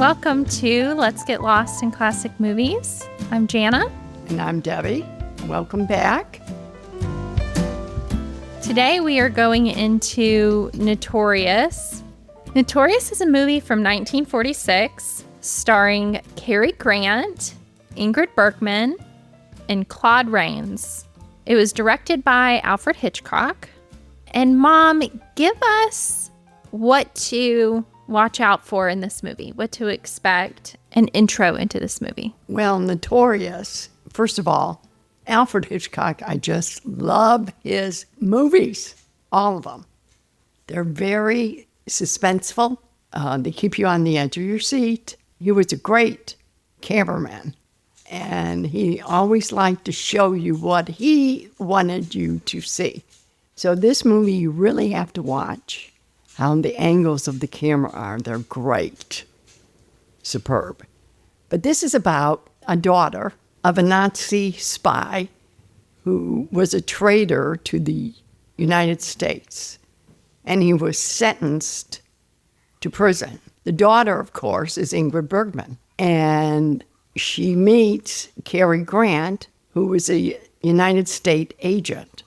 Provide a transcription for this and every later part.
Welcome to Let's Get Lost in Classic Movies. I'm Jana. And I'm Debbie. Welcome back. Today we are going into Notorious. Notorious is a movie from 1946 starring Cary Grant, Ingrid Bergman, and Claude Rains. It was directed by Alfred Hitchcock. And Mom, give us what to watch out for in this movie, what to expect, an intro into this movie. Well, Notorious, first of all, Alfred Hitchcock, I just love his movies, all of them. They're very suspenseful. They keep you on the edge of your seat. He was a great cameraman, and he always liked to show you what he wanted you to see. So this movie you really have to watch. How the angles of the camera are, they're great. Superb. But this is about a daughter of a Nazi spy who was a traitor to the United States, and he was sentenced to prison. The daughter, of course, is Ingrid Bergman, and she meets Cary Grant, who was a United States agent.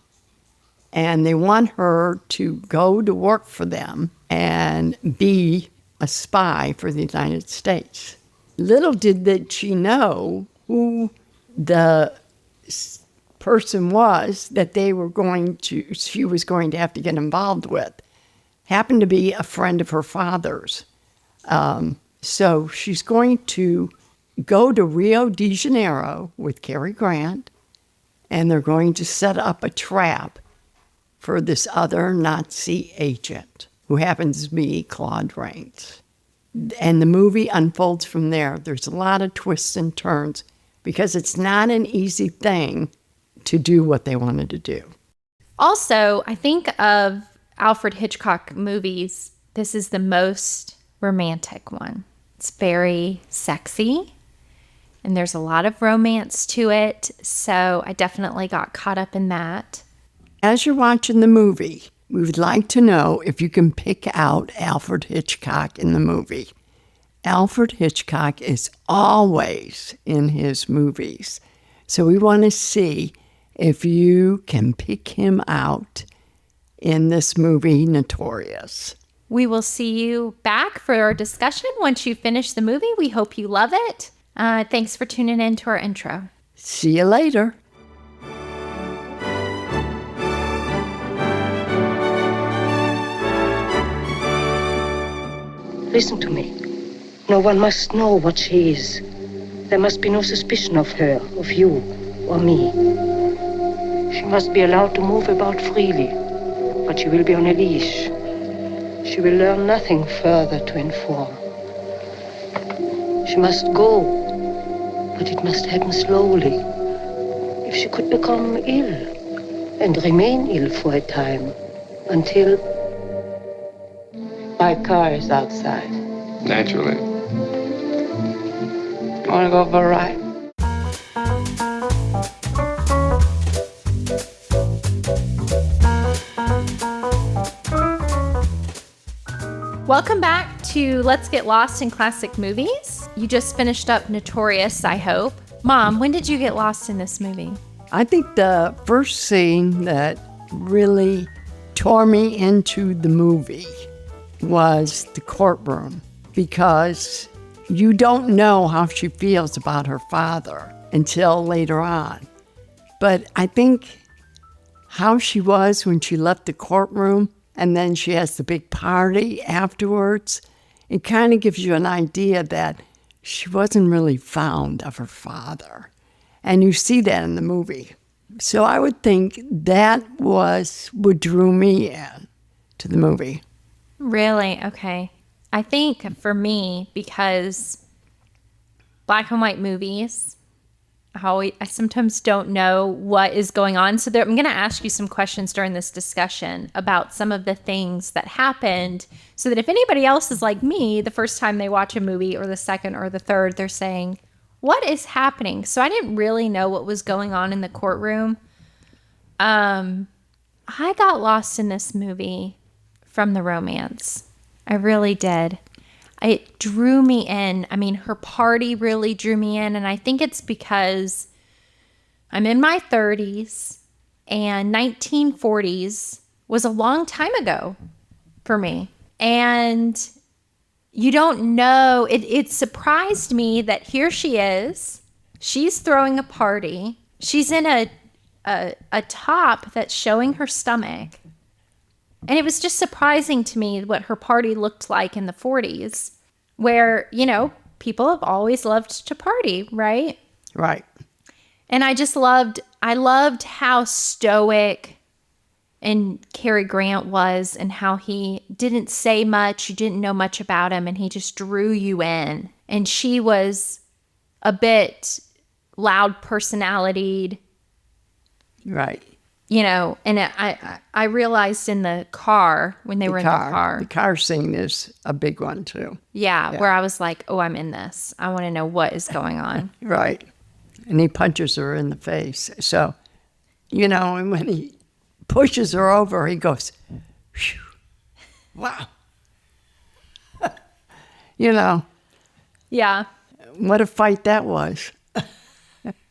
And they want her to go to work for them and be a spy for the United States. Little did she know who the person was that she was going to have to get involved with. Happened to be a friend of her father's. So she's going to go to Rio de Janeiro with Cary Grant, and they're going to set up a trap for this other Nazi agent, who happens to be Claude Rains. And the movie unfolds from there. There's a lot of twists and turns, because it's not an easy thing to do what they wanted to do. Also, I think of Alfred Hitchcock movies, this is the most romantic one. It's very sexy, and there's a lot of romance to it, so I definitely got caught up in that. As you're watching the movie, we would like to know if you can pick out Alfred Hitchcock in the movie. Alfred Hitchcock is always in his movies. So we want to see if you can pick him out in this movie, Notorious. We will see you back for our discussion once you finish the movie. We hope you love it. Thanks for tuning in to our intro. See you later. Listen to me. No one must know what she is. There must be no suspicion of her, of you, or me. She must be allowed to move about freely, but she will be on a leash. She will learn nothing further to inform. She must go, but it must happen slowly. If she could become ill, and remain ill for a time, until... My car is outside. Naturally. Want to go for a ride? Welcome back to Let's Get Lost in Classic Movies. You just finished up Notorious, I hope. Mom, when did you get lost in this movie? I think the first scene that really tore me into the movie was the courtroom, because you don't know how she feels about her father until later on. But I think how she was when she left the courtroom and then she has the big party afterwards, it kind of gives you an idea that she wasn't really fond of her father. And you see that in the movie. So I would think that was what drew me in to the movie. Really? Okay. I think for me, because black and white movies, I sometimes don't know what is going on. So I'm going to ask you some questions during this discussion about some of the things that happened, so that if anybody else is like me, the first time they watch a movie or the second or the third, they're saying, what is happening? So I didn't really know what was going on in the courtroom. I got lost in this movie from the romance. I really did. it drew me in. I mean, her party really drew me in. And I think it's because I'm in my 30s and 1940s was a long time ago for me. And you don't know, it surprised me that here she is. She's throwing a party. She's in a top that's showing her stomach. And it was just surprising to me what her party looked like in the 40s, where, you know, people have always loved to party, right? Right. And I loved how stoic and Cary Grant was, and how he didn't say much, you didn't know much about him, and he just drew you in. And she was a bit loud personalitied. Right. You know, and I realized in the car, when they were in the car. The car scene is a big one, too. Yeah, where I was like, oh, I'm in this. I want to know what is going on. Right. And he punches her in the face. So, you know, and when he pushes her over, he goes, phew, wow. You know. Yeah. What a fight that was.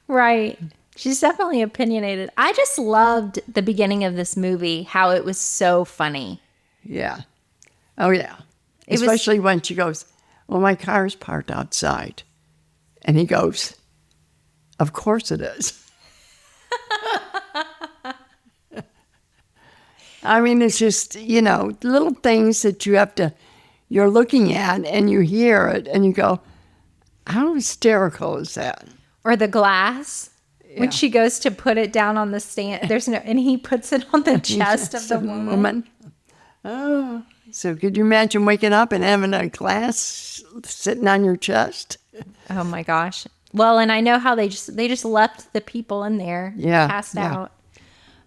Right. She's definitely opinionated. I just loved the beginning of this movie, how it was so funny. Yeah. Oh, yeah. Especially when she goes, well, my car's parked outside. And he goes, of course it is. I mean, it's just, you know, little things that you're looking at and you hear it and you go, how hysterical is that? Or the glass. Yeah. When she goes to put it down on the stand, and he puts it on the chest of the woman. Oh, so could you imagine waking up and having a glass sitting on your chest? Oh my gosh. Well, and I know how they just left the people in there passed out.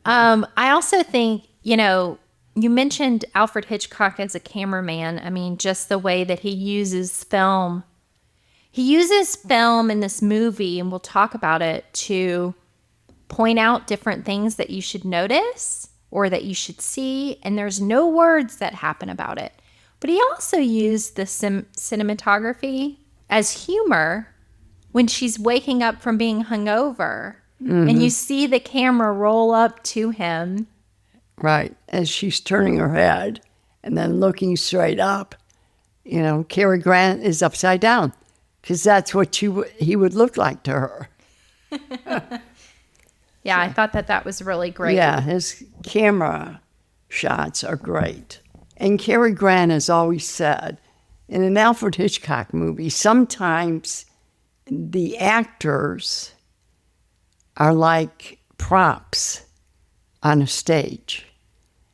I also think, you know, you mentioned Alfred Hitchcock as a cameraman. I mean, just the way that he uses film. He uses film in this movie, and we'll talk about it, to point out different things that you should notice or that you should see, and there's no words that happen about it. But he also used the cinematography as humor when she's waking up from being hungover, and you see the camera roll up to him. Right, as she's turning her head and then looking straight up. You know, Cary Grant is upside down. Because that's what he would look like to her. Yeah, I thought that was really great. Yeah, his camera shots are great. And Cary Grant has always said, in an Alfred Hitchcock movie, sometimes the actors are like props on a stage.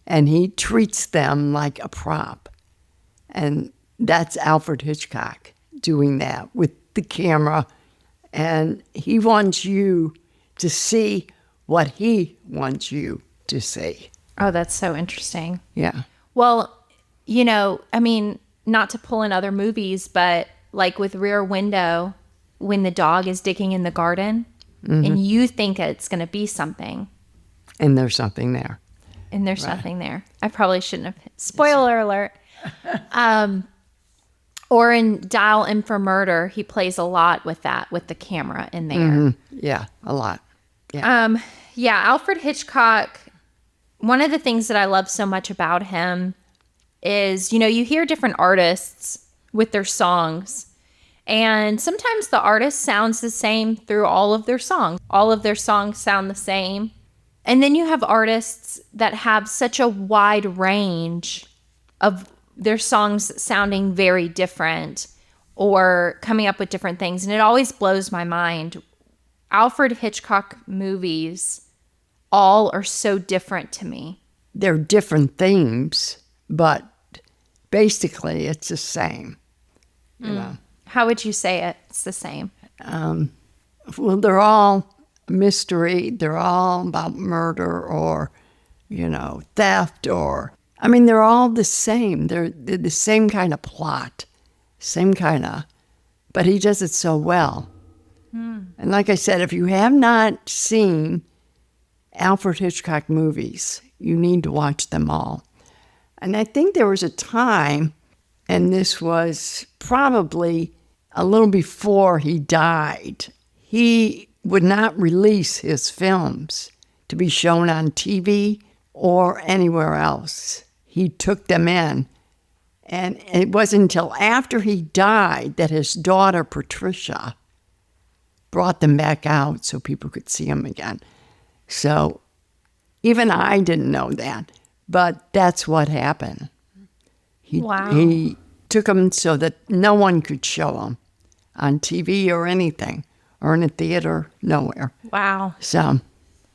And he treats them like a prop. And that's Alfred Hitchcock doing that with the camera, and he wants you to see what he wants you to see. Oh, that's so interesting. Yeah. Well, you know, I mean, not to pull in other movies, but like with Rear Window, when the dog is digging in the garden, and you think it's going to be something. And there's something there. And there's something there. I probably shouldn't have. Spoiler alert. Or in Dial M for Murder, he plays a lot with that, with the camera in there. Yeah, a lot. Yeah. Alfred Hitchcock, one of the things that I love so much about him is, you know, you hear different artists with their songs, and sometimes the artist sounds the same through all of their songs. All of their songs sound the same. And then you have artists that have such a wide range of their songs sounding very different or coming up with different things. And it always blows my mind. Alfred Hitchcock movies all are so different to me. They're different themes, but basically it's the same. You know. How would you say it's the same? Well, they're all mystery. They're all about murder or, you know, theft or... I mean, they're all the same. They're the same kind of plot, same kind of, but he does it so well. And like I said, if you have not seen Alfred Hitchcock movies, you need to watch them all. And I think there was a time And this was probably a little before he died. He would not release his films to be shown on TV or anywhere else. He took them in. And it wasn't until after he died that his daughter, Patricia, brought them back out so people could see them again. So even I didn't know that, but that's what happened. He took them so that no one could show them on TV or anything, or in a theater, nowhere. Wow. So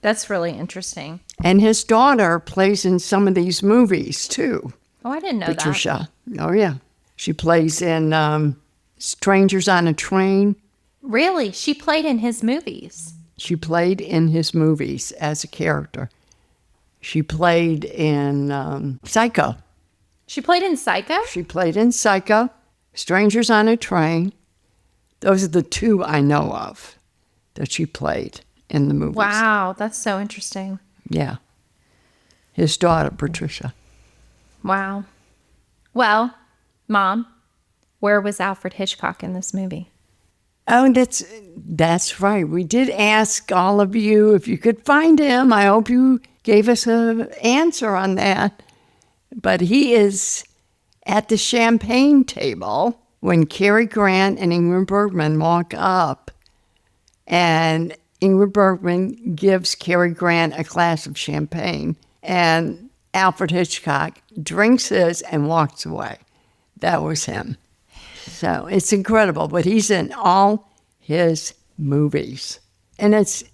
That's really interesting. And his daughter plays in some of these movies, too. Oh, I didn't know Patricia. Oh, yeah. She plays in Strangers on a Train. Really? She played in his movies? She played in his movies as a character. She played in Psycho. She played in Psycho? She played in Psycho, Strangers on a Train. Those are the two I know of that she played in the movies. Wow, that's so interesting. Yeah. His daughter, Patricia. Wow. Well, Mom, where was Alfred Hitchcock in this movie? Oh, that's right. We did ask all of you if you could find him. I hope you gave us an answer on that. But he is at the champagne table when Cary Grant and Ingrid Bergman walk up. And Ingrid Bergman gives Cary Grant a glass of champagne. And Alfred Hitchcock drinks his and walks away. That was him. So it's incredible, but he's in all his movies. And it's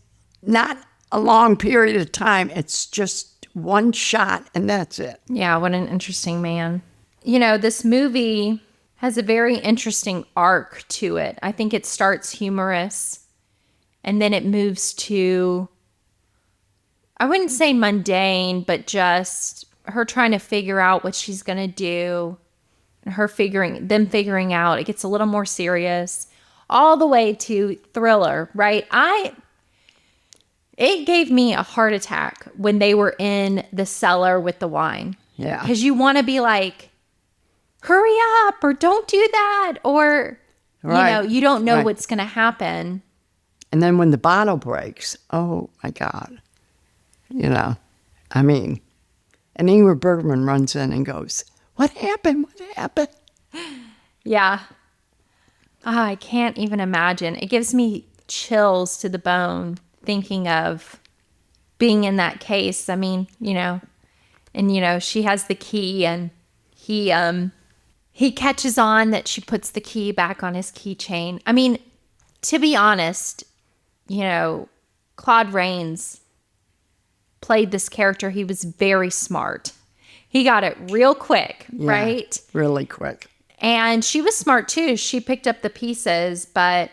not a long period of time. It's just one shot, and that's it. Yeah, what an interesting man. You know, this movie has a very interesting arc to it. I think it starts humorous, and then it moves to, I wouldn't say mundane, but just her trying to figure out what she's going to do. Them figuring out, it gets a little more serious, all the way to thriller, right? It gave me a heart attack when they were in the cellar with the wine. Yeah. Because you want to be like, hurry up, or don't do that, or, Right. you don't know Right. what's going to happen. And then when the bottle breaks, oh my God. And Ingrid Bergman runs in and goes, What happened? What happened? Yeah. I can't even imagine. It gives me chills to the bone thinking of being in that case. I mean, she has the key, and he catches on that she puts the key back on his keychain. I mean, to be honest, Claude Rains played this character. He was very smart. He got it real quick, Yeah, right? Really quick. And she was smart too. She picked up the pieces, but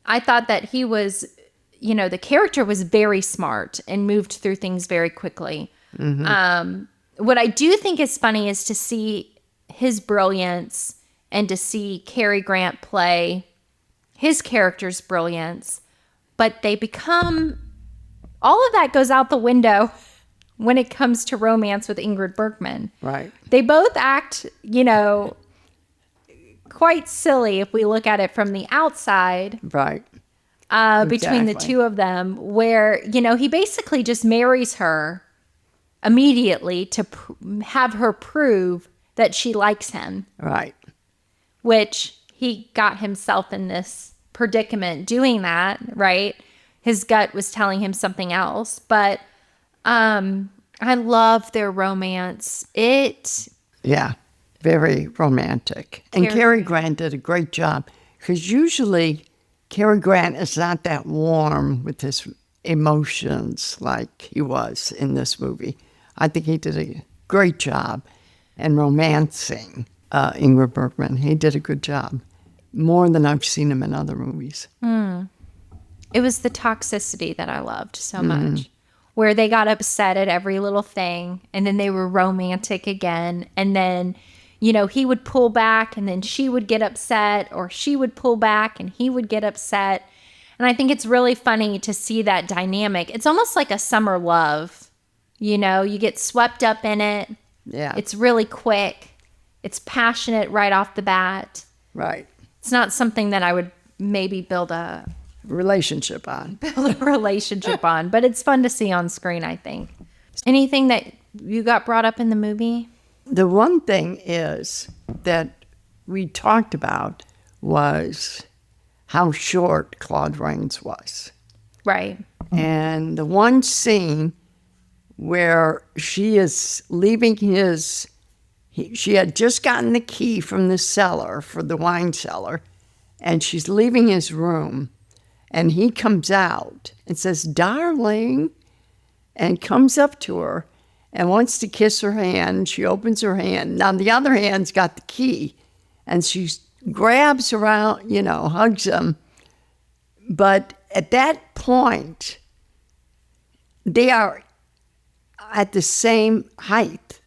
I thought that he was, the character was very smart and moved through things very quickly. Mm-hmm. What I do think is funny is to see his brilliance and to see Cary Grant play his character's brilliance, but all of that goes out the window when it comes to romance with Ingrid Bergman. Right. They both act, quite silly if we look at it from the outside. Right. Between the two of them, where, he basically just marries her immediately to have her prove that she likes him. Right. Which he got himself in this predicament doing that, right? His gut was telling him something else. But I love their romance. Yeah, very romantic. And Cary Grant did a great job, because usually Cary Grant is not that warm with his emotions like he was in this movie. I think he did a great job in romancing Ingrid Bergman. He did a good job, more than I've seen him in other movies. It was the toxicity that I loved so much, where they got upset at every little thing, and then they were romantic again. And then, he would pull back, and then she would get upset, or she would pull back and he would get upset. And I think it's really funny to see that dynamic. It's almost like a summer love. You get swept up in it. Yeah. It's really quick. It's passionate right off the bat. Right. It's not something that I would maybe build a Relationship on. relationship on, but it's fun to see on screen, I think. Anything that you got brought up in the movie? The one thing is that we talked about was how short Claude Rains was. Right. And the one scene where she is leaving she had just gotten the key from the cellar for the wine cellar, and she's leaving his room, and he comes out and says, "Darling," and comes up to her and wants to kiss her hand. She opens her hand. Now the other hand's got the key, and she grabs around, hugs him. But at that point, they are at the same height.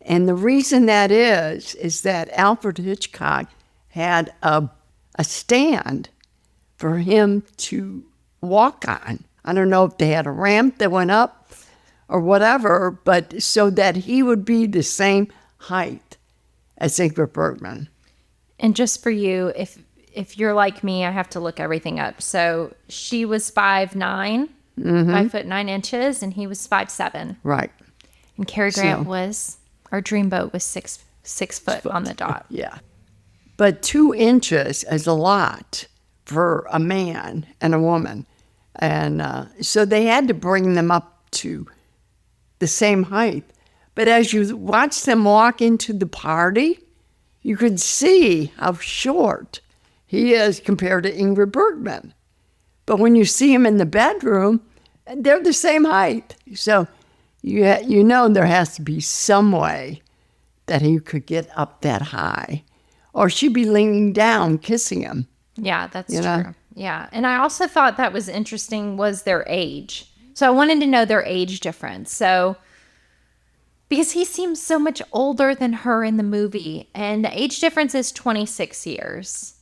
And the reason that is that Alfred Hitchcock had a stand for him to walk on. I don't know if they had a ramp that went up or whatever, but so that he would be the same height as Ingrid Bergman. And just for you, if you're like me, I have to look everything up. So she was 5'9", 5'9", and he was 5'7". Right. And Cary Grant our dreamboat was six foot on the dot. Yeah. But 2 inches is a lot for a man and a woman. And so they had to bring them up to the same height. But as you watch them walk into the party, you could see how short he is compared to Ingrid Bergman. But when you see him in the bedroom, they're the same height. So you know there has to be some way that he could get up that high. Or she'd be leaning down, kissing him. Yeah, that's true. Yeah. And I also thought that was interesting was their age. So I wanted to know their age difference. So, because he seems so much older than her in the movie. And the age difference is 26 years.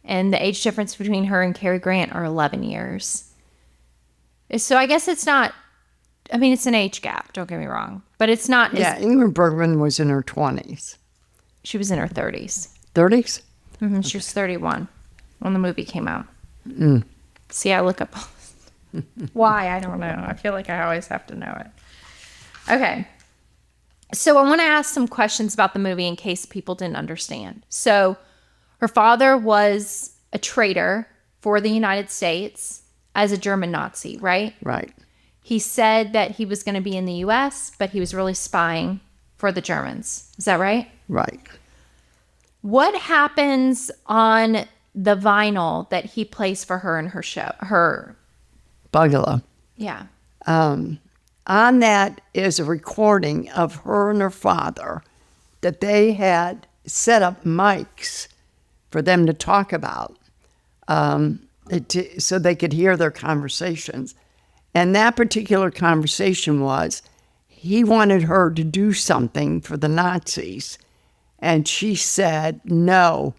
And the age difference between her and Cary Grant are 11 years. So I guess it's not, it's an age gap, don't get me wrong. But it's not. Yeah, Ingrid Bergman was in her 20s. She was in her 30s. 30s? Mm-hmm. She was 31 when the movie came out. Mm. See, I look up why, I don't know. I feel like I always have to know it. Okay. So I want to ask some questions about the movie in case people didn't understand. So her father was a traitor for the United States as a German Nazi, right? Right. He said that he was going to be in the U.S., but he was really spying for the Germans. Is that right? Right. What happens on the vinyl that he plays for her in her show? Bugalo. Yeah. On that is a recording of her and her father that they had set up mics for them to talk about so they could hear their conversations. And that particular conversation was he wanted her to do something for the Nazis. And she said, "No,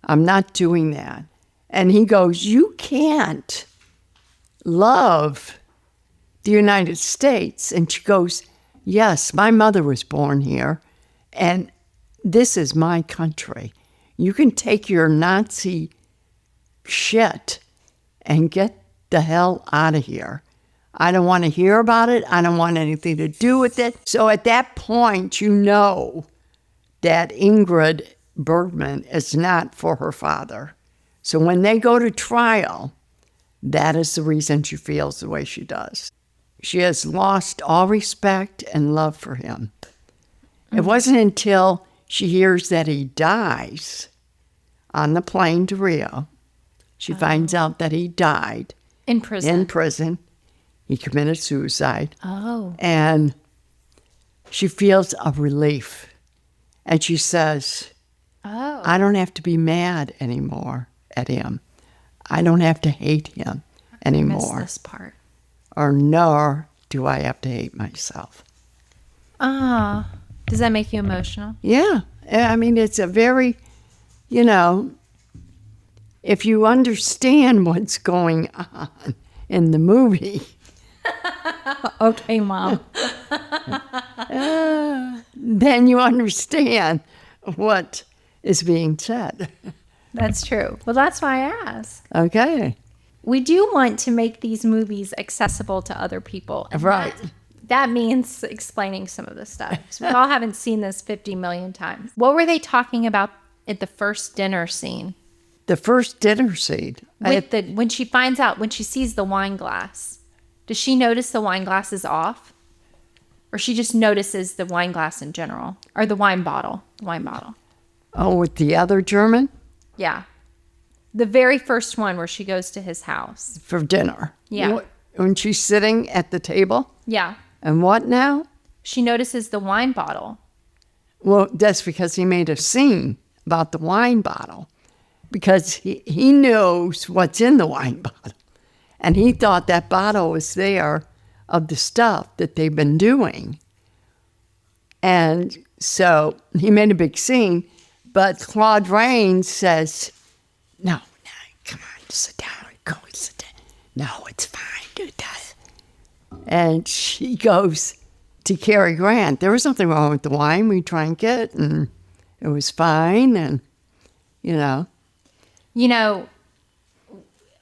I'm not doing that." And he goes, "You can't love the United States." And she goes, "Yes, my mother was born here, and this is my country. You can take your Nazi shit and get the hell out of here. I don't want to hear about it. I don't want anything to do with it." So at that point, you know that Ingrid Bergman is not for her father. So when they go to trial, that is the reason she feels the way she does. She has lost all respect and love for him. Mm-hmm. It wasn't until she hears that he dies on the plane to Rio, she finds out that he died. In prison. In prison. He committed suicide. Oh. And she feels a relief. And she says, I don't have to be mad anymore at him. I don't have to hate him anymore. I missed this part. Or nor do I have to hate myself. Does that make you emotional? Yeah. It's a very, if you understand what's going on in the movie. Okay, Mom. Then you understand what is being said. That's true. Well, that's why I asked. Okay. We do want to make these movies accessible to other people. And Right. That means explaining some of this stuff. So we all haven't seen this 50 million times. What were they talking about at the first dinner scene? The first dinner scene. When she finds out, when she sees the wine glass, does she notice the wine glass is off? Or she just notices the wine glass in general? Or the wine bottle? Wine bottle. Oh, with the other German? Yeah. The very first one where she goes to his house. For dinner. Yeah. When she's sitting at the table? Yeah. And what now? She notices the wine bottle. Well, that's because he made a scene about the wine bottle. Because he knows what's in the wine bottle. And he thought that bottle was there of the stuff that they've been doing. And so he made a big scene. But Claude Rains says, no, come on, sit down. Go sit down. No, it's fine, do that. And she goes to Cary Grant. There was nothing wrong with the wine. We drank it, and it was fine. And,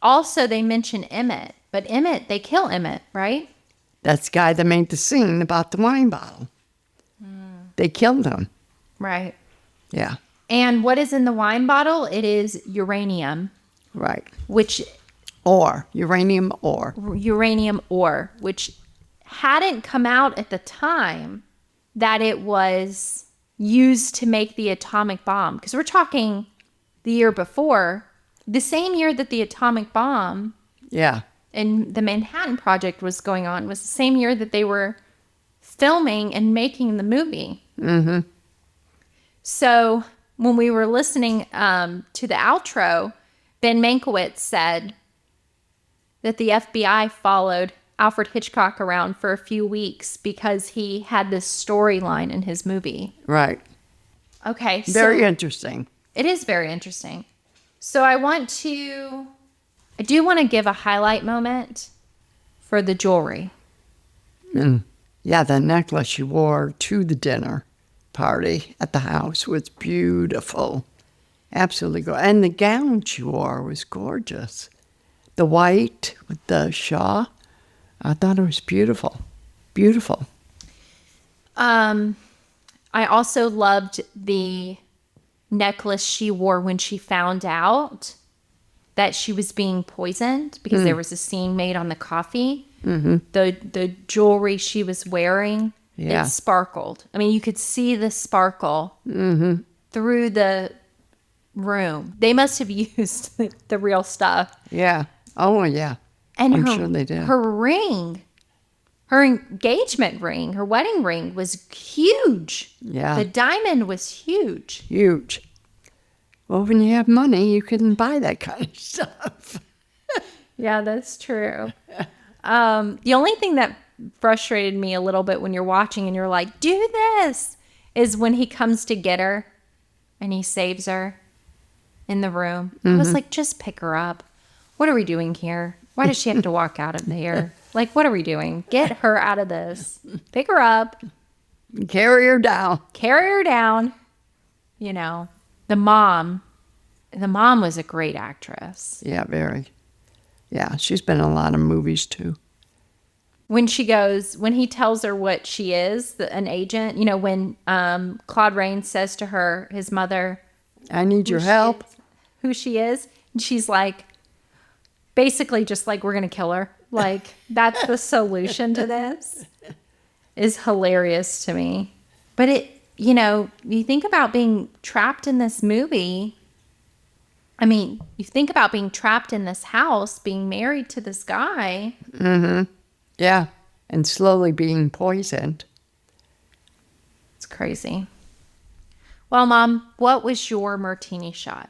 Also they mention Emmett. But Emmett, they kill Emmett, right? That's the guy that made the scene about the wine bottle. They killed him. Right. Yeah. And what is in the wine bottle? It is uranium. Right. Which... uranium ore. Uranium ore, which hadn't come out at the time that it was used to make the atomic bomb. Because we're talking the year before, the same year that the atomic bomb and the Manhattan Project was going on, was the same year that they were filming and making the movie. Mm-hmm. So when we were listening to the outro, Ben Mankiewicz said that the FBI followed Alfred Hitchcock around for a few weeks because he had this storyline in his movie. Right. Okay. Very interesting. It is very interesting. So I do want to give a highlight moment for the jewelry. Yeah, the necklace she wore to the dinner party at the house was beautiful. Absolutely gorgeous. And the gown she wore was gorgeous. The white with the shawl, I thought it was beautiful. Beautiful. I also loved the necklace she wore when she found out that she was being poisoned because there was a scene made on the coffee. Mm-hmm. The jewelry she was wearing, it sparkled. I mean, you could see the sparkle through the room. They must have used the real stuff. Yeah. Oh, yeah. And I'm sure they did. Her ring, her engagement ring, her wedding ring was huge. Yeah. The diamond was huge. Huge. Well, when you have money, you can buy that kind of stuff. Yeah, that's true. The only thing that frustrated me a little bit when you're watching and you're like, do this, is when he comes to get her and he saves her in the room. I was like, just pick her up. What are we doing here? Why does she have to walk out of there? Like, what are we doing? Get her out of this. Pick her up. Carry her down. Carry her down. The mom was a great actress. Yeah, very. Yeah, she's been in a lot of movies too. When he tells her what she is, an agent, when Claude Rains says to her, his mother, I need your help. Who she is. And she's like, basically just like, we're going to kill her. Like, that's the solution to this. Is hilarious to me. But you think about being trapped in this movie. I mean, you think about being trapped in this house, being married to this guy. Mm-hmm. Yeah. And slowly being poisoned. It's crazy. Well, Mom, what was your martini shot?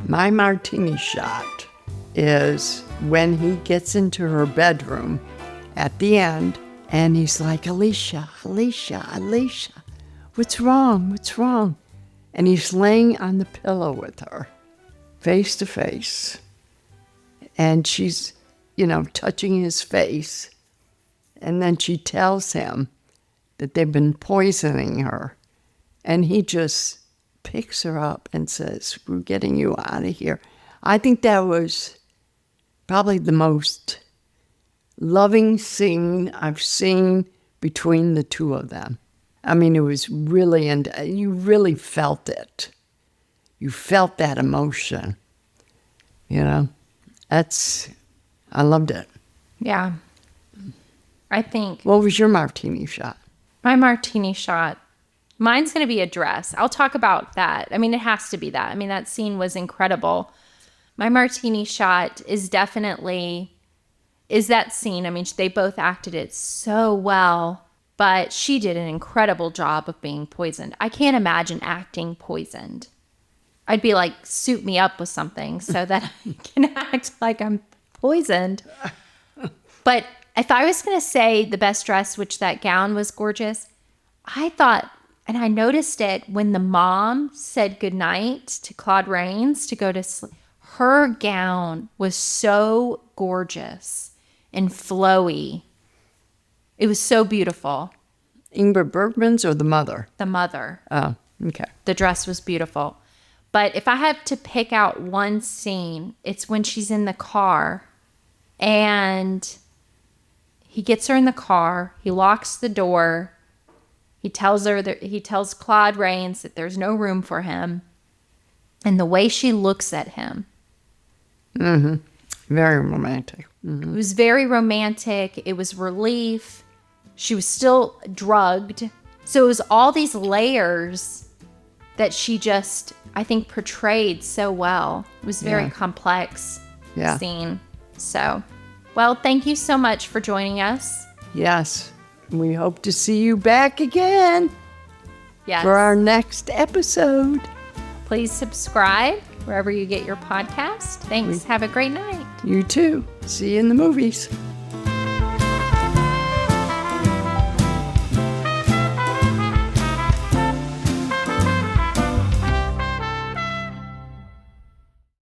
My martini shot is when he gets into her bedroom at the end and he's like, Alicia, what's wrong? And he's laying on the pillow with her, face to face. And she's, touching his face. And then she tells him that they've been poisoning her. And he just picks her up and says, we're getting you out of here. I think that was probably the most loving scene I've seen between the two of them. I mean, it was really, and you really felt it. You felt that emotion. You know, I loved it. Yeah. I think What was your martini shot? my martini shot, mine's going to be a dress. I'll talk about that. I mean, it has to be that. I mean, that scene was incredible. My martini shot is definitely, is that scene. I mean, they both acted it so well, but she did an incredible job of being poisoned. I can't imagine acting poisoned. I'd be like, suit me up with something so that I can act like I'm poisoned. But if I was going to say the best dress, which that gown was gorgeous, I thought, and I noticed it when the mom said goodnight to Claude Rains to go to sleep. Her gown was so gorgeous and flowy. It was so beautiful. Ingrid Bergman's or the mother? The mother. Oh, okay. The dress was beautiful. But if I have to pick out one scene, it's when she's in the car and he gets her in the car. He locks the door. He tells Claude Rains that there's no room for him. And the way she looks at him. Mm-hmm. Very romantic. Mm-hmm. It was very romantic. It was relief. She was still drugged. So it was all these layers that she just, I think, portrayed so well. It was very complex scene. So, well, thank you so much for joining us. Yes. We hope to see you back again for our next episode. Please subscribe wherever you get your podcast. Thanks. Have a great night. You too. See you in the movies.